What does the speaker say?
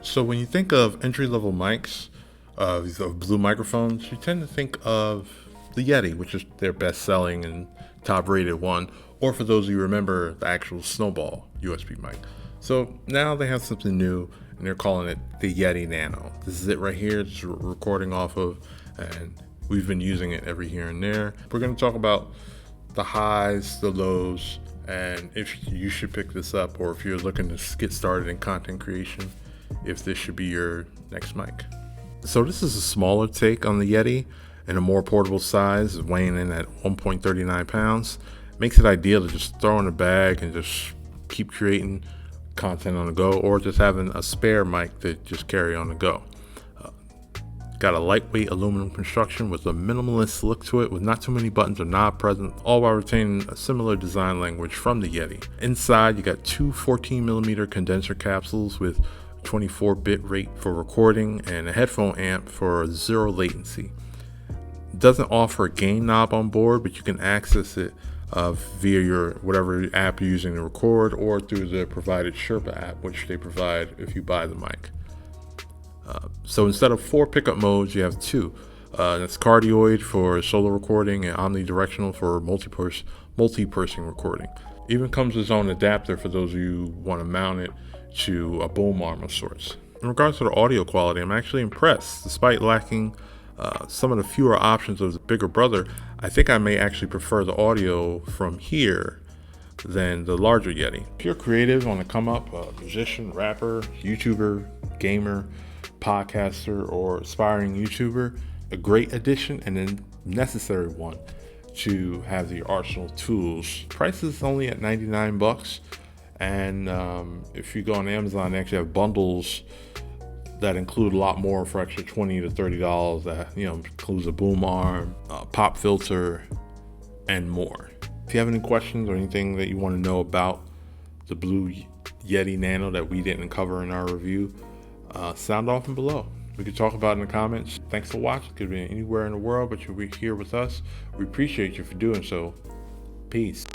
So when you think of entry-level mics, these are Blue microphones, you tend to think of the Yeti, which is their best-selling and top-rated one, or for those of you who remember, the actual Snowball USB mic. So now they have something new, and they're calling it the Yeti Nano. This is it right here. It's recording off of, and we've been using it every here and there. We're going to talk about the highs, the lows, and if you should pick this up, or if you're looking to get started in content creation, if this should be your next mic. So this is a smaller take on the Yeti and a more portable size, weighing in at 1.39 pounds. Makes it ideal to just throw in a bag and just keep creating content on the go, or just having a spare mic to just carry on the go. Got a lightweight aluminum construction with a minimalist look to it, with not too many buttons or knob present, all while retaining a similar design language from the Yeti. Inside, you got two 14mm condenser capsules with 24-bit rate for recording and a headphone amp for zero latency. It doesn't offer a gain knob on board, but you can access it via your whatever app you're using to record, or through the provided Sherpa app, which they provide if you buy the mic. So instead of 4 pickup modes, you have 2. That's cardioid for solo recording and omnidirectional for multi-person recording. Even comes with its own adapter for those of you who want to mount it to a boom arm of sorts. In regards to the audio quality, I'm actually impressed. Despite lacking some of the fewer options of the bigger brother, I think I may actually prefer the audio from here than the larger Yeti. If you're creative, on the come up, a musician, rapper, YouTuber, gamer, podcaster, or aspiring YouTuber, a great addition and a necessary one to have the arsenal of tools. Price is only at $99, and if you go on Amazon, they actually have bundles that include a lot more for extra $20 to $30. That includes a boom arm, a pop filter, and more. If you have any questions or anything that you want to know about the Blue Yeti Nano that we didn't cover in our review, sound off and below. We could talk about it in the comments. Thanks for watching. Could be anywhere in the world, but you'll be here with us. We appreciate you for doing so. Peace.